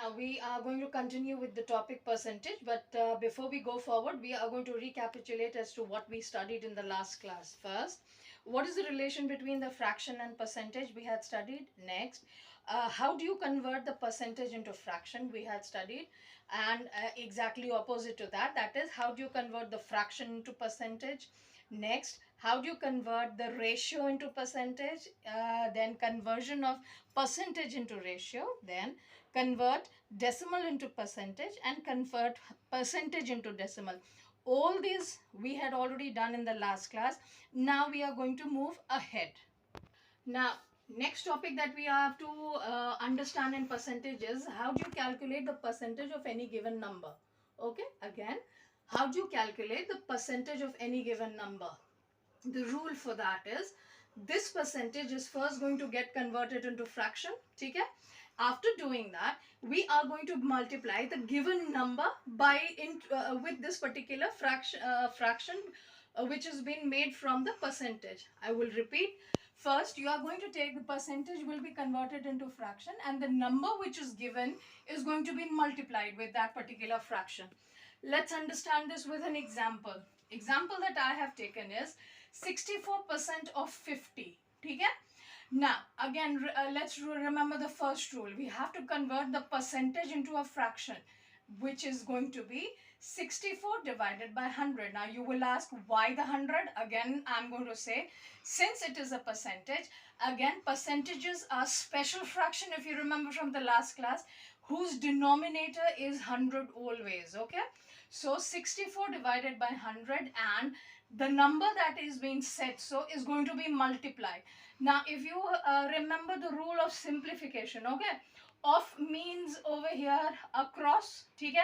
Now we are going to continue with the topic percentage, but before we go forward, we are going to recapitulate as to what we studied in the last class. First, what is the relation between the fraction and percentage? We had studied. Next, how do you convert the percentage into fraction? We had studied. And exactly opposite to that, that is, how do you convert the fraction into percentage? Next, how do you convert the ratio into percentage? Then conversion of percentage into ratio. Then convert decimal into percentage and convert percentage into decimal. All these we had already done in the last class. Now we are going to move ahead. Now, next topic that we have to understand in percentage is how do you calculate the percentage of any given number? Okay, again, how do you calculate the percentage of any given number? The rule for that is this percentage is first going to get converted into fraction. Okay? After doing that, we are going to multiply the given number by with this particular fraction which has been made from the percentage. I will repeat. First, you are going to take the percentage will be converted into fraction, and the number which is given is going to be multiplied with that particular fraction. Let's understand this with an example. Example that I have taken is 64% of 50. Okay? Now, again, let's remember the first rule. We have to convert the percentage into a fraction, which is going to be 64 divided by 100. Now, you will ask why the 100? Again, I'm going to say, since it is a percentage, again, percentages are special fraction, if you remember from the last class, whose denominator is 100 always. Okay? So, 64 divided by 100, and the number that is being set so is going to be multiplied. Now, if you remember the rule of simplification, okay, of means over here across, okay,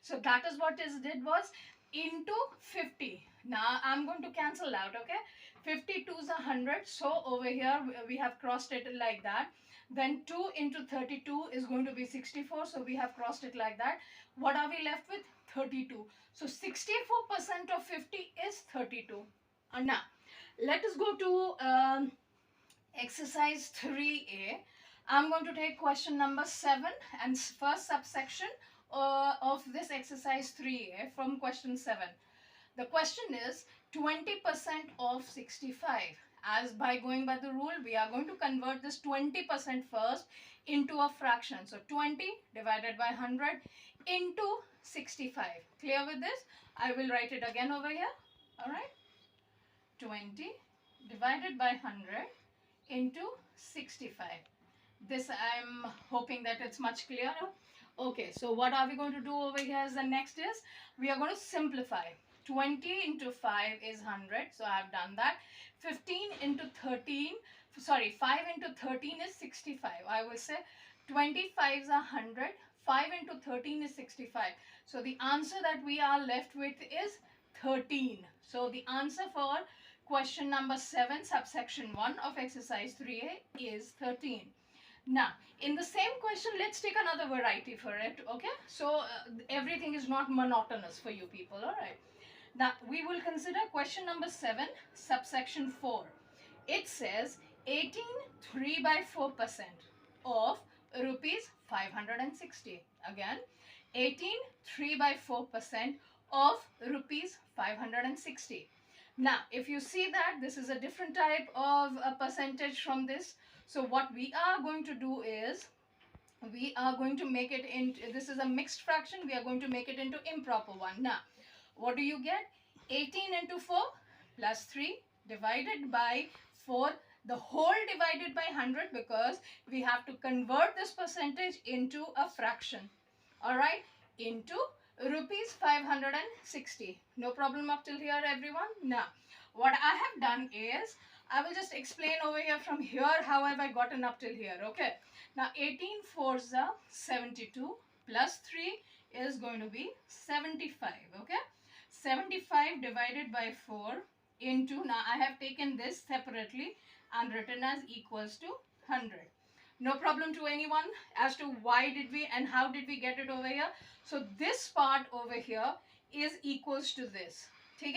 so that is what is did was into 50. Now I'm going to cancel out, okay, 52 is 100, so over here we have crossed it like that. Then 2 into 32 is going to be 64, so we have crossed it like that. What are we left with? 32. So 64% of 50 is 32. And now let us go to exercise 3a. I'm going to take question number 7 and first subsection of this exercise 3a from question 7. The question is 20% of 65. As by going by the rule, we are going to convert this 20% first into a fraction. So 20 divided by 100 into 65. Clear with this? I will write it again over here. Alright. 20 divided by 100 into 65. This I'm hoping that it's much clearer. Okay, so what are we going to do over here is the next is we are going to simplify. 20 into 5 is 100, so I have done that. 15 into 13, sorry, 5 into 13 is 65. I will say 25 is 100, 5 into 13 is 65. So the answer that we are left with is 13. So the answer for question number 7 subsection 1 of exercise 3a is 13. Now, in the same question, let's take another variety for it, okay? So, everything is not monotonous for you people, alright? Now, we will consider question number 7, subsection 4. It says 18 3 by 4% of rupees 560. Again, 18 3 by 4% of rupees 560. Now, if you see that this is a different type of a percentage from this, so what we are going to do is we are going to make it into, this is a mixed fraction, we are going to make it into improper one. Now, what do you get? 18 into 4 plus 3 divided by 4, the whole divided by 100 because we have to convert this percentage into a fraction. Alright, into rupees 560. No problem up till here, everyone? Now, what I have done is I will just explain over here from here how have I gotten up till here, okay? Now 18 fours are 72 plus 3 is going to be 75, okay? 75 divided by 4 into, now I have taken this separately and written as equals to 100. No problem to anyone as to why did we and how did we get it over here? So this part over here is equals to this. Okay?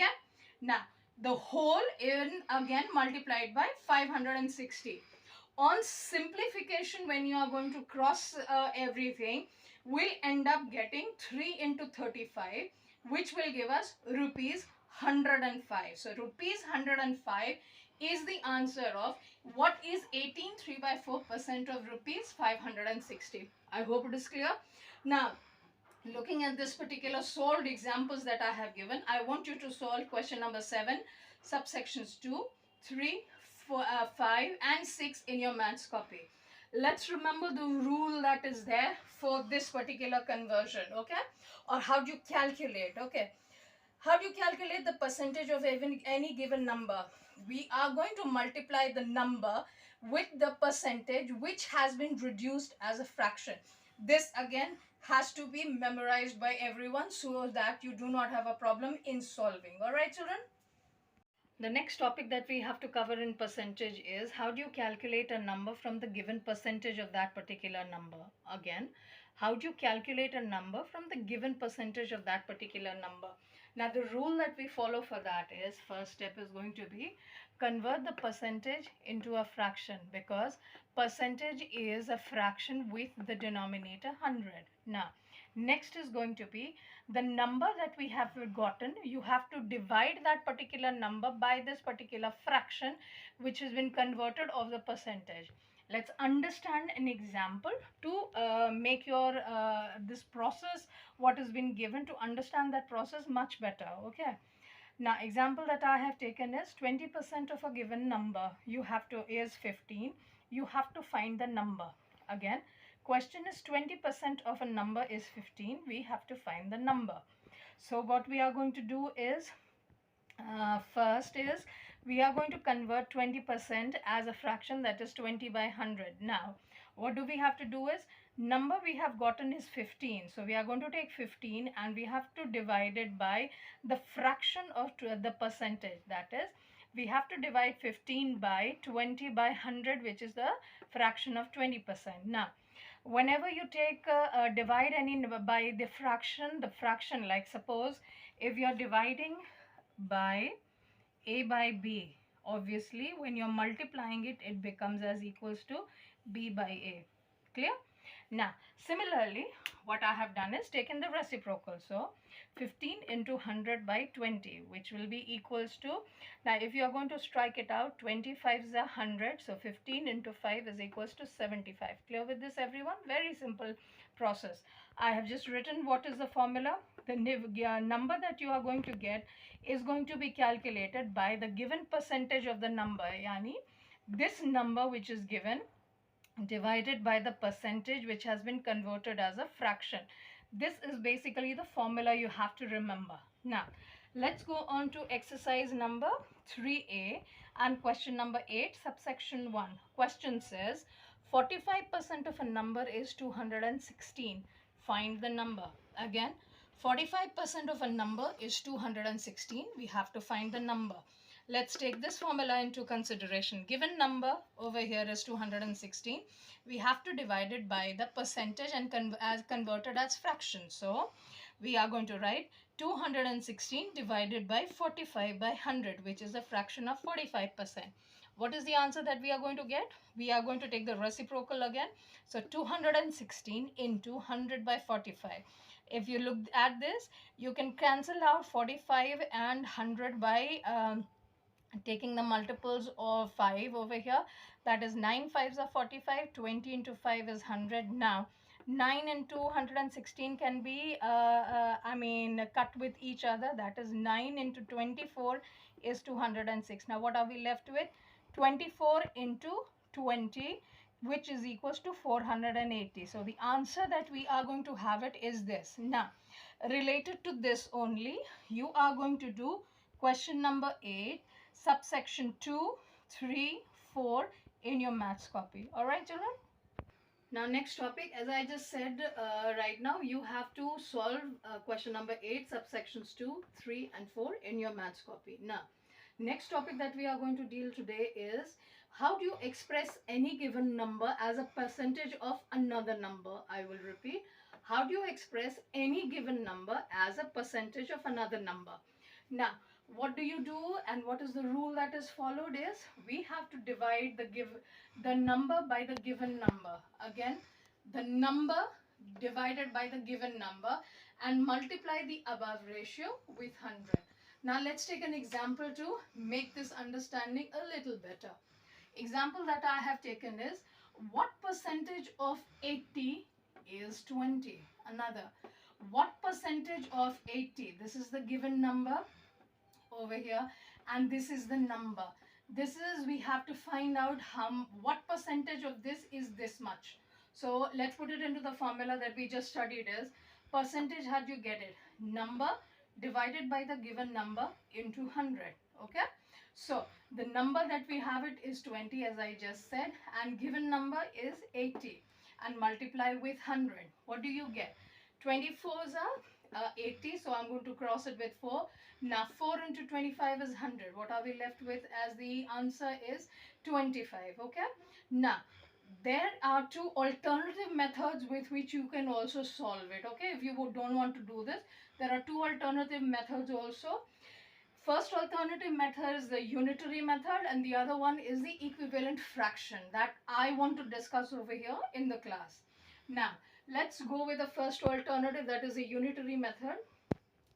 Now, the whole in again multiplied by 560. On simplification, when you are going to cross everything, we'll end up getting 3 into 35, which will give us rupees 105. So rupees 105 is the answer of what is 18 3/4% of rupees 560. I hope it is clear. Now, looking at this particular solved examples that I have given, I want you to solve question number 7, subsections 2, 3, 4, 5 and 6 in your maths copy. Let's remember the rule that is there for this particular conversion, okay? Or how do you calculate, okay? How do you calculate the percentage of any given number? We are going to multiply the number with the percentage which has been reduced as a fraction. This again has to be memorized by everyone so that you do not have a problem in solving. All right, children? The next topic that we have to cover in percentage is how do you calculate a number from the given percentage of that particular number? Again, how do you calculate a number from the given percentage of that particular number? Now, the rule that we follow for that is first step is going to be convert the percentage into a fraction because percentage is a fraction with the denominator 100. Now, next is going to be the number that we have gotten. You have to divide that particular number by this particular fraction which has been converted of the percentage. Let's understand an example to make your this process what has been given to understand that process much better. Okay. Now, example that I have taken is 20% of a given number. You have to is 15. You have to find the number. Again, question is 20% of a number is 15. We have to find the number. So what we are going to do is first is we are going to convert 20% as a fraction, that is 20 by 100. Now, what do we have to do is number we have gotten is 15. So we are going to take 15 and we have to divide it by the fraction of the percentage. That is, we have to divide 15 by 20 by 100, which is the fraction of 20%. Now, whenever you take divide any number by the fraction, like suppose if you're dividing by a by b, obviously when you're multiplying it, it becomes as equals to b by a. Clear? Now, similarly, what I have done is taken the reciprocal. So, 15 into 100 by 20, which will be equals to, now if you are going to strike it out, 25 is 100. So, 15 into 5 is equals to 75. Clear with this, everyone? Very simple process. I have just written what is the formula. The number that you are going to get is going to be calculated by the given percentage of the number. Yani, this number which is given divided by the percentage which has been converted as a fraction. This is basically the formula you have to remember. Now, let's go on to exercise number 3A and question number 8, subsection 1. Question says 45% of a number is 216. Find the number. Again, 45% of a number is 216. We have to find the number. Let's take this formula into consideration. Given number over here is 216. We have to divide it by the percentage and converted as fraction. So, we are going to write 216 divided by 45 by 100, which is a fraction of 45%. What is the answer that we are going to get? We are going to take the reciprocal again. So, 216 into 100 by 45. If you look at this, you can cancel out 45 and 100 by taking the multiples of 5 over here. That is 9 5s are 45, 20 into 5 is 100. Now 9 into 116 can be cut with each other. That is 9 into 24 is 206. Now what are we left with? 24 into 20, which is equals to 480. So the answer that we are going to have it is this. Now, related to this only, you are going to do question number 8, subsection 2, 3, 4 in your maths copy. All right, children? Now, next topic, as I just said right now, you have to solve question number 8, subsections 2, 3 and 4 in your maths copy. Now, next topic that we are going to deal today is how do you express any given number as a percentage of another number? I will repeat. How do you express any given number as a percentage of another number? Now, what do you do and what is the rule that is followed is we have to divide the number by the given number. Again, the number divided by the given number and multiply the above ratio with 100. Now let's take an example to make this understanding a little better. Example that I have taken is, what percentage of 80 is 20? Another, what percentage of 80? This is the given number over here, and this is the number. This is, we have to find out what percentage of this is this much. So let's put it into the formula that we just studied is, percentage, how do you get it? Number divided by the given number into 100. Okay, so the number that we have it is 20, as I just said, and given number is 80, and multiply with 100. What do you get? 24s are 80, so I'm going to cross it with 4. Now 4 into 25 is 100. What are we left with as the answer is 25. Okay, now there are two alternative methods with which you can also solve it. Okay, if you don't want to do this, there are two alternative methods also. First alternative method is the unitary method, and the other one is the equivalent fraction that I want to discuss over here in the class. Now let's go with the first alternative, that is a unitary method.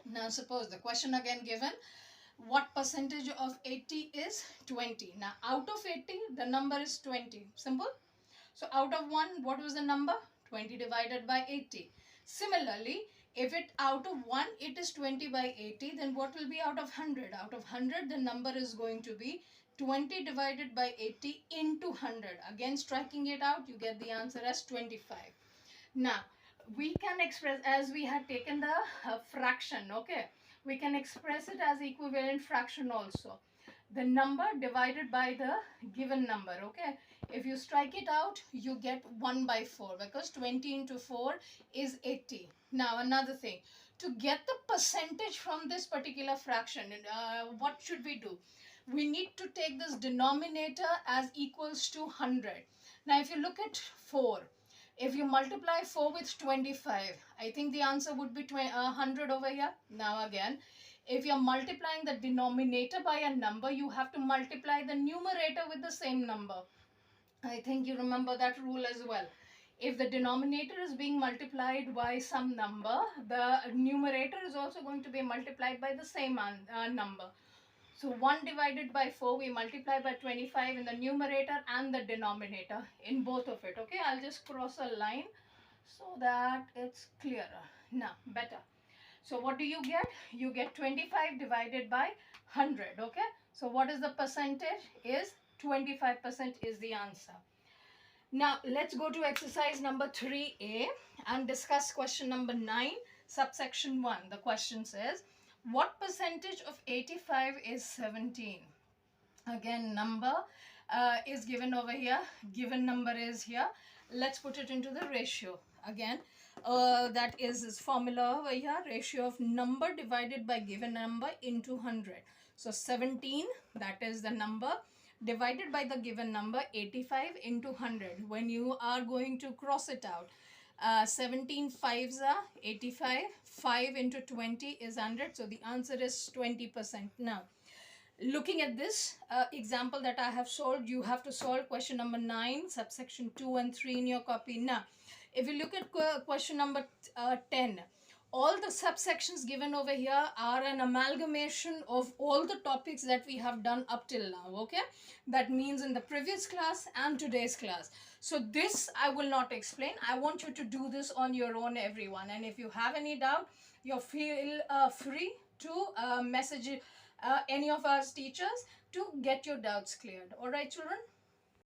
Now suppose the question again given, what percentage of 80 is 20? Now out of 80 the number is 20. Simple. So out of 1, what was the number? 20 divided by 80. Similarly, if it out of 1 it is 20 by 80, then what will be out of 100? Out of 100 the number is going to be 20 divided by 80 into 100. Again striking it out, you get the answer as 25. Now we can express, as we had taken the fraction, okay, we can express it as equivalent fraction also. The number divided by the given number. Okay, if you strike it out, you get 1 by 4, because 20 into 4 is 80. Now another thing, to get the percentage from this particular fraction, what should we do? We need to take this denominator as equals to 100. Now if you look at 4, if you multiply 4 with 25, I think the answer would be 100 over here. Now again, if you're multiplying the denominator by a number, you have to multiply the numerator with the same number. I think you remember that rule as well. If the denominator is being multiplied by some number, the numerator is also going to be multiplied by the same number. So 1 divided by 4, we multiply by 25 in the numerator and the denominator in both of it. Okay, I'll just cross a line so that it's clearer. Now, better. So what do you get? You get 25 divided by 100. Okay, so what is the percentage? Is 25% is the answer. Now let's go to exercise number 3A and discuss question number 9, subsection 1. The question says, what percentage of 85 is 17? Again, number is given over here, given number is here. Let's put it into the ratio. Again, that is this formula over here, ratio of number divided by given number into 100. So 17, that is the number, divided by the given number 85 into 100. When you are going to cross it out, 17 5s are 85, 5 into 20 is 100, so the answer is 20%. Now looking at this example that I have solved, you have to solve question number 9, subsection 2 and 3 in your copy. Now if you look at question number 10, all the subsections given over here are an amalgamation of all the topics that we have done up till now. Okay, that means in the previous class and today's class. So this I will not explain. I want you to do this on your own, everyone, and if you have any doubt, you feel free to message any of our teachers to get your doubts cleared. All right, children.